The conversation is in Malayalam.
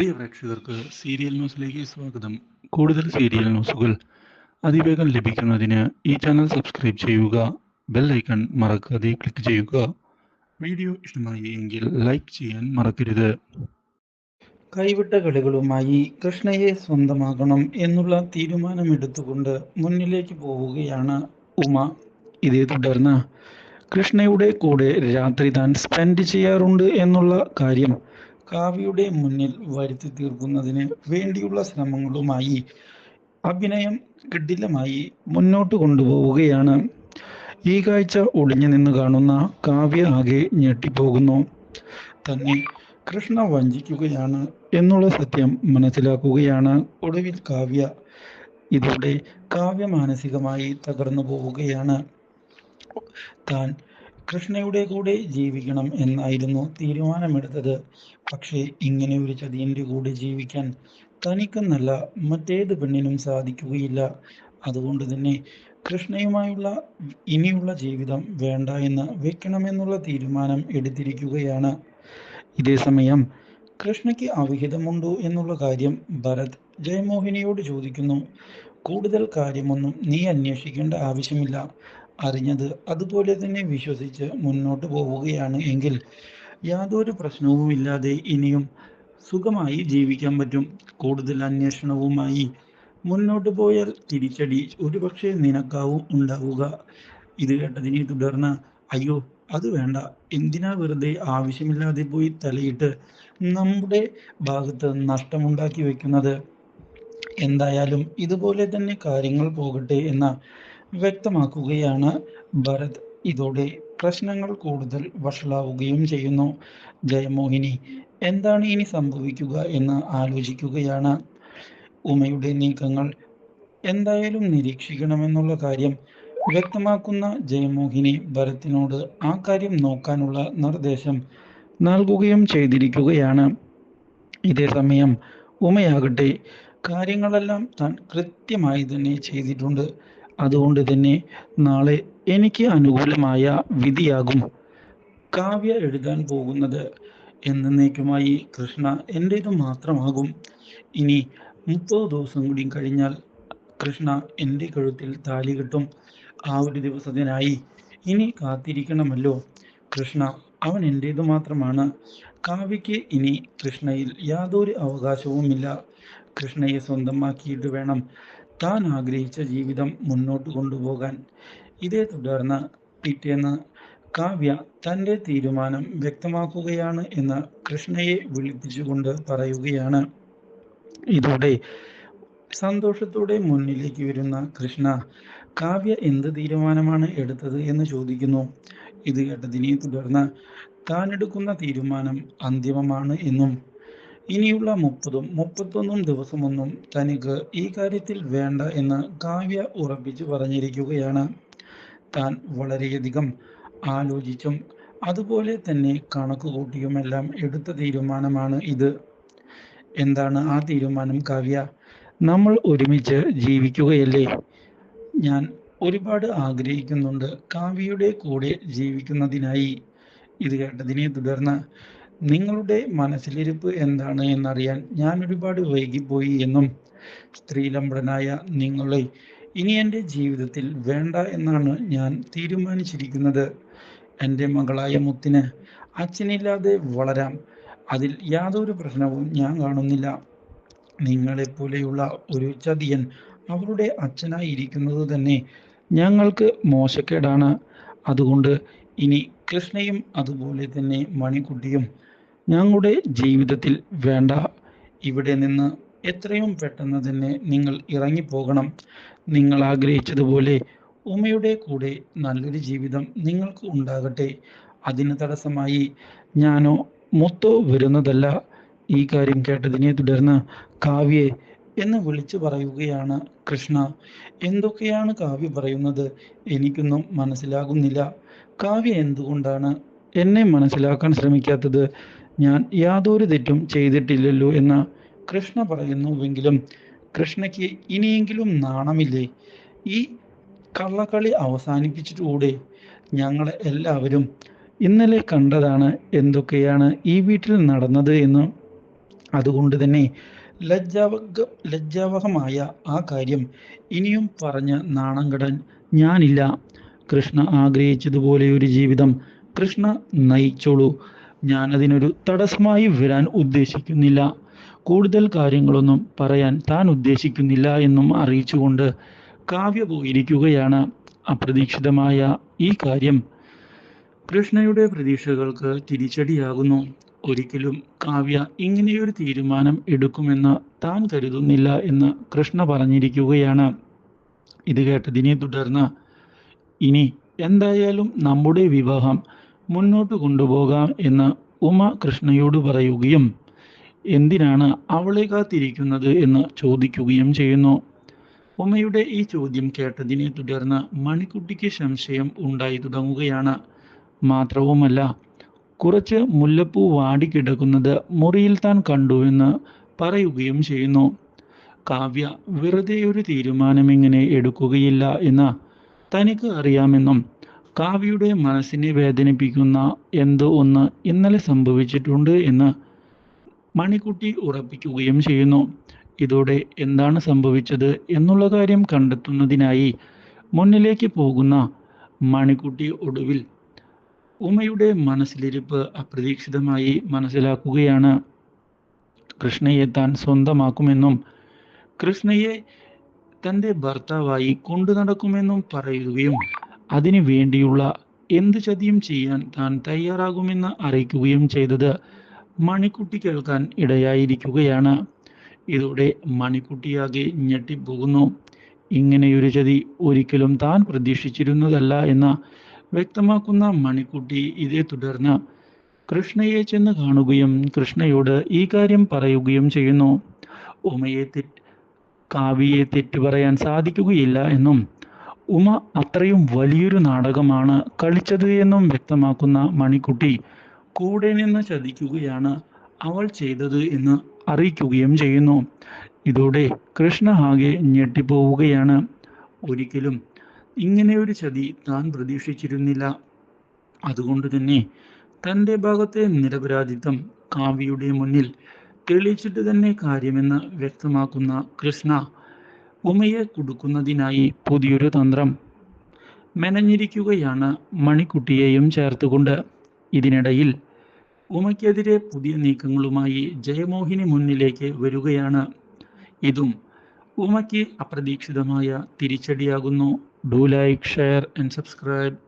പ്രിയ പ്രേക്ഷകർക്ക് സീരിയൽ ന്യൂസിലേക്ക് സ്വാഗതം. കൂടുതൽ സീരിയൽ ന്യൂസുകൾ അതിവേഗം ലഭിക്കുന്നതിന് ഈ ചാനൽ സബ്സ്ക്രൈബ് ചെയ്യുക. ബെൽ ഐക്കൺ മറക്കാതെ ക്ലിക്ക് ചെയ്യുക. വീഡിയോ ഇഷ്ടമായി എങ്കിൽ ലൈക്ക് ചെയ്യാൻ മറക്കരുത്. കൈവിട്ട കളികളുമായി കൃഷ്ണയെ സ്വന്തമാക്കണം എന്നുള്ള തീരുമാനമെടുത്തുകൊണ്ട് മുന്നിലേക്ക് പോവുകയാണ് ഉമ. ഇതേ തുടർന്ന് കൃഷ്ണയുടെ കൂടെ രാത്രി താൻ സ്പെൻഡ് ചെയ്യാറുണ്ട് എന്നുള്ള കാര്യം കാവ്യയുടെ മുന്നിൽ വരുത്തി തീർക്കുന്നതിന് വേണ്ടിയുള്ള ശ്രമങ്ങളുമായി അഭിനയം കിടിലമായി മുന്നോട്ട് കൊണ്ടുപോവുകയാണ്. ഈ കാഴ്ച ഒളിഞ്ഞു നിന്ന് കാണുന്ന കാവ്യ ആകെ ഞെട്ടിപ്പോകുന്നു. തന്നെ കൃഷ്ണ വഞ്ചിക്കുകയാണ് എന്നുള്ള സത്യം മനസ്സിലാക്കുകയാണ് ഒടുവിൽ കാവ്യ. ഇതോടെ കാവ്യ മാനസികമായി തകർന്നു പോവുകയാണ്. താൻ കൃഷ്ണയുടെ കൂടെ ജീവിക്കണം എന്നായിരുന്നു തീരുമാനമെടുത്തത്. പക്ഷേ ഇങ്ങനെ ഒരു ചതിയൻ്റെ കൂടെ ജീവിക്കാൻ തനിക്കെന്നല്ല മറ്റേത് പെണ്ണിനും സാധിക്കുകയില്ല. അതുകൊണ്ട് തന്നെ കൃഷ്ണയുമായുള്ള ഇനിയുള്ള ജീവിതം വേണ്ട എന്ന് വെക്കണമെന്നുള്ള തീരുമാനം എടുത്തിരിക്കുകയാണ്. ഇതേ സമയം കൃഷ്ണയ്ക്ക് അവിഹിതമുണ്ടോ എന്നുള്ള കാര്യം ഭരത് ജയമോഹിനിയോട് ചോദിക്കുന്നു. കൂടുതൽ കാര്യമൊന്നും നീ അന്വേഷിക്കേണ്ട ആവശ്യമില്ല. അറിഞ്ഞത് അതുപോലെ തന്നെ വിശ്വസിച്ച് മുന്നോട്ട് പോവുകയാണ് എങ്കിൽ യാതൊരു പ്രശ്നവുമില്ലാതെ ഇനിയും സുഖമായി ജീവിക്കാൻ പറ്റും. കൂടുതൽ അന്വേഷണവുമായി മുന്നോട്ട് പോയാൽ തിരിച്ചടി ഒരുപക്ഷെ നിനക്കാവും ഉണ്ടാവുക. ഇത് കേട്ടതിനെ തുടർന്ന് അയ്യോ അത് വേണ്ട, എന്തിനാ വെറുതെ ആവശ്യമില്ലാതെ പോയി തലയിട്ട് നമ്മുടെ ഭാഗത്ത് നഷ്ടമുണ്ടാക്കി വെക്കുന്നത്. എന്തായാലും ഇതുപോലെ തന്നെ കാര്യങ്ങൾ പോകട്ടെ എന്ന് വ്യക്തമാക്കുകയാണ് ഭരത്. ഇതോടെ പ്രശ്നങ്ങൾ കൂടുതൽ വഷളാവുകയും ചെയ്യുന്നു. ജയമോഹിനി എന്താണ് ഇനി സംഭവിക്കുക എന്ന് ആലോചിക്കുകയാണ്. ഉമയുടെ നീക്കങ്ങൾ എന്തായാലും നിരീക്ഷിക്കണമെന്നുള്ള കാര്യം വ്യക്തമാക്കുന്ന ജയമോഹിനി ഭരത്തിനോട് ആ കാര്യം നോക്കാനുള്ള നിർദ്ദേശം നൽകുകയും ചെയ്തിരിക്കുകയാണ്. ഇതേ സമയം ഉമയാകട്ടെ കാര്യങ്ങളെല്ലാം താൻ കൃത്യമായി തന്നെ ചെയ്തിട്ടുണ്ട്. അതുകൊണ്ട് തന്നെ നാളെ എനിക്ക് അനുകൂലമായ വിധിയാകും കാവ്യ എഴുതാൻ പോകുന്നത്. എന്നേക്കുമായി കൃഷ്ണ എൻ്റേത് മാത്രമാകും. ഇനി 30 ദിവസം കൂടി കഴിഞ്ഞാൽ കൃഷ്ണ എൻ്റെ കഴുത്തിൽ താലി കെട്ടും. ആ ഒരു ദിവസത്തിനായി ഇനി കാത്തിരിക്കണമല്ലോ. കൃഷ്ണ അവൻ എൻ്റേത് മാത്രമാണ്. കാവ്യയ്ക്ക് ഇനി കൃഷ്ണയിൽ യാതൊരു അവകാശവുമില്ല. കൃഷ്ണയെ സ്വന്തമാക്കിയിട്ട് വേണം താൻ ആഗ്രഹിച്ച ജീവിതം മുന്നോട്ട് കൊണ്ടുപോകാൻ. ഇതേ തുടർന്ന് പിറ്റേന്ന് കാവ്യ തൻ്റെ തീരുമാനം വ്യക്തമാക്കുകയാണ് എന്ന് കൃഷ്ണയെ വിളിപ്പിച്ചുകൊണ്ട് പറയുകയാണ്. ഇതോടെ സന്തോഷത്തോടെ മുന്നിലേക്ക് വരുന്ന കൃഷ്ണ കാവ്യ എന്ത് തീരുമാനമാണ് എടുത്തത് എന്ന് ചോദിക്കുന്നു. ഇത് കേട്ടതിനെ തുടർന്ന് താൻ എടുക്കുന്ന തീരുമാനം അന്തിമമാണ് എന്നും ഇനിയുള്ള 30-31 ദിവസമൊന്നും തനിക്ക് ഈ കാര്യത്തിൽ വേണ്ട എന്ന് കാവ്യ ഉറപ്പിച്ചു പറഞ്ഞിരിക്കുകയാണ്. താൻ വളരെയധികം ആലോചിച്ചും അതുപോലെ തന്നെ കണക്ക് കൂട്ടിയുമെല്ലാം എടുത്ത തീരുമാനമാണ് ഇത്. എന്താണ് ആ തീരുമാനം കാവ്യ? നമ്മൾ ഒരുമിച്ച് ജീവിക്കുകയല്ലേ? ഞാൻ ഒരുപാട് ആഗ്രഹിക്കുന്നുണ്ട് കാവ്യയുടെ കൂടെ ജീവിക്കുന്നതിനായി. ഇത് കേട്ടതിനെ തുടർന്ന് നിങ്ങളുടെ മനസ്സിലിരിപ്പ് എന്താണ് എന്നറിയാൻ ഞാൻ ഒരുപാട് വൈകിപ്പോയി എന്നും സ്ത്രീലമ്പടനായ നിങ്ങളെ ഇനി എൻ്റെ ജീവിതത്തിൽ വേണ്ട എന്നാണ് ഞാൻ തീരുമാനിച്ചിരിക്കുന്നത്. എൻ്റെ മകളായ മുത്തിന് അച്ഛനില്ലാതെ വളരാം. അതിൽ യാതൊരു പ്രശ്നവും ഞാൻ കാണുന്നില്ല. നിങ്ങളെപ്പോലെയുള്ള ഒരു ചതിയൻ അവരുടെ അച്ഛനായിരിക്കുന്നത് തന്നെ ഞങ്ങൾക്ക് മോശക്കേടാണ്. അതുകൊണ്ട് ഇനി കൃഷ്ണയും അതുപോലെ തന്നെ മണിക്കുട്ടിയും ഞങ്ങളുടെ ജീവിതത്തിൽ വേണ്ട. ഇവിടെ നിന്ന് എത്രയും പെട്ടെന്ന് തന്നെ നിങ്ങൾ ഇറങ്ങിപ്പോകണം. നിങ്ങൾ ആഗ്രഹിച്ചതുപോലെ ഉമയുടെ കൂടെ നല്ലൊരു ജീവിതം നിങ്ങൾക്ക് ഉണ്ടാകട്ടെ. അതിന് തടസ്സമായി ഞാനോ മുത്തോ വരുന്നതല്ല. ഈ കാര്യം കേട്ടതിനെ തുടർന്ന് കാവ്യെ എന്ന് വിളിച്ചു പറയുകയാണ് കൃഷ്ണ. എന്തൊക്കെയാണ് കാവ്യ പറയുന്നത്? എനിക്കൊന്നും മനസ്സിലാകുന്നില്ല. കാവ്യ എന്തുകൊണ്ടാണ് എന്നെ മനസ്സിലാക്കാൻ ശ്രമിക്കാത്തത്? ഞാൻ യാതൊരു തെറ്റും ചെയ്തിട്ടില്ലല്ലോ എന്ന് കൃഷ്ണ പറയുന്നുവെങ്കിലും കൃഷ്ണയ്ക്ക് ഇനിയെങ്കിലും നാണമില്ലേ? ഈ കള്ളക്കളി അവസാനിപ്പിച്ചിട്ടുകൂടെ? ഞങ്ങളെ എല്ലാവരും ഇന്നലെ കണ്ടതാണ് എന്തൊക്കെയാണ് ഈ വീട്ടിൽ നടന്നത് എന്ന്. അതുകൊണ്ട് തന്നെ ലജ്ജാവഹമായ ആ കാര്യം ഇനിയും പറഞ്ഞ് നാണം കെടാൻ ഞാനില്ല. കൃഷ്ണ ആഗ്രഹിച്ചതുപോലെ ഒരു ജീവിതം കൃഷ്ണ നയിച്ചോളൂ. ഞാൻ അതിനൊരു തടസ്സമായി വരാൻ ഉദ്ദേശിക്കുന്നില്ല. കൂടുതൽ കാര്യങ്ങളൊന്നും പറയാൻ താൻ ഉദ്ദേശിക്കുന്നില്ല എന്നും അറിയിച്ചുകൊണ്ട് കാവ്യ പോയിരിക്കുകയാണ്. അപ്രതീക്ഷിതമായ ഈ കാര്യം കൃഷ്ണയുടെ പ്രതീക്ഷകൾക്ക് തിരിച്ചടിയാകുന്നു. ഒരിക്കലും കാവ്യ ഇങ്ങനെയൊരു തീരുമാനം എടുക്കുമെന്ന് താൻ കരുതുന്നില്ല എന്ന് കൃഷ്ണ പറഞ്ഞിരിക്കുകയാണ്. ഇത് കേട്ടതിനെ തുടർന്ന് ഇനി എന്തായാലും നമ്മുടെ വിവാഹം മുന്നോട്ട് കൊണ്ടുപോകാം എന്ന് ഉമ കൃഷ്ണയോട് പറയുകയും എന്തിനാണ് അവളെ കാത്തിരിക്കുന്നത് എന്ന് ചോദിക്കുകയും ചെയ്യുന്നു. ഉമയുടെ ഈ ചോദ്യം കേട്ടതിനെ തുടർന്ന് മണിക്കുട്ടിക്ക് സംശയം ഉണ്ടായി തുടങ്ങുകയാണ്. മാത്രവുമല്ല, കുറച്ച് മുല്ലപ്പൂ വാടിക്കിടക്കുന്നത് മുറിയിൽ താൻ കണ്ടുവെന്ന് പറയുകയും ചെയ്യുന്നു. കാവ്യ വെറുതെ ഒരു തീരുമാനം ഇങ്ങനെ എടുക്കുകയില്ല എന്ന് തനിക്ക് അറിയാമെന്നും കാവ്യയുടെ മനസ്സിനെ വേദനിപ്പിക്കുന്ന എന്തോ ഒന്ന് ഇന്നലെ സംഭവിച്ചിട്ടുണ്ട് എന്ന് മണിക്കുട്ടി ഉറപ്പിക്കുകയും ചെയ്യുന്നു. ഇതോടെ എന്താണ് സംഭവിച്ചത് എന്നുള്ള കാര്യം കണ്ടെത്തുന്നതിനായി മുന്നിലേക്ക് പോകുന്ന മണിക്കുട്ടി ഒടുവിൽ ഉമയുടെ മനസ്സിലിരിപ്പ് അപ്രതീക്ഷിതമായി മനസ്സിലാക്കുകയാണ്. കൃഷ്ണയെ താൻ സ്വന്തമാക്കുമെന്നും കൃഷ്ണയെ തൻ്റെ ഭർത്താവായി കൊണ്ടു നടക്കുമെന്നും പറയുകയും അതിനു വേണ്ടിയുള്ള എന്ത് ചതിയും ചെയ്യാൻ താൻ തയ്യാറാകുമെന്ന് അറിയിക്കുകയും ചെയ്തത് മണിക്കുട്ടി കേൾക്കാൻ ഇടയായിരിക്കുകയാണ്. ഇതോടെ മണിക്കുട്ടിയാകെ ഞെട്ടിപ്പോകുന്നു. ഇങ്ങനെയൊരു ചതി ഒരിക്കലും താൻ പ്രതീക്ഷിച്ചിരുന്നതല്ല എന്ന് വ്യക്തമാക്കുന്ന മണിക്കുട്ടി ഇതേ തുടർന്ന് കൃഷ്ണയെ ചെന്ന് കാണുകയും കൃഷ്ണയോട് ഈ കാര്യം പറയുകയും ചെയ്യുന്നു. കാവ്യയെ തെറ്റു പറയാൻ സാധിക്കുകയില്ല എന്നും ഉമ അത്രയും വലിയൊരു നാടകമാണ് കളിച്ചത് എന്നും വ്യക്തമാക്കുന്ന മണിക്കുട്ടി കൂടെ നിന്ന് ചതിക്കുകയാണ് അവൾ ചെയ്തത് എന്ന് അറിയിക്കുകയും ചെയ്യുന്നു. ഇതോടെ കൃഷ്ണ ആകെ ഞെട്ടിപ്പോവുകയാണ്. ഒരിക്കലും ഇങ്ങനെയൊരു ചതി താൻ പ്രതീക്ഷിച്ചിരുന്നില്ല. അതുകൊണ്ട് തന്നെ തൻ്റെ ഭാഗത്തെ നിരപരാധിത്വം കാവ്യയുടെ മുന്നിൽ തെളിയിച്ചിട്ട് തന്നെ കാര്യമെന്ന് വ്യക്തമാക്കുന്ന കൃഷ്ണ ഉമയെ കുടുക്കുന്നതിനായി പുതിയൊരു തന്ത്രം മെനഞ്ഞിരിക്കുകയാണ്, മണിക്കുട്ടിയെയും ചേർത്തുകൊണ്ട്. ഇതിനിടയിൽ ഉമയ്ക്കെതിരെ പുതിയ നീക്കങ്ങളുമായി ജയമോഹിനി മുന്നിലേക്ക് വരികയാണ്. ഇതും ഉമയ്ക്ക് അപ്രതീക്ഷിതമായ തിരിച്ചടിയാകുന്നു. Do like, share and subscribe.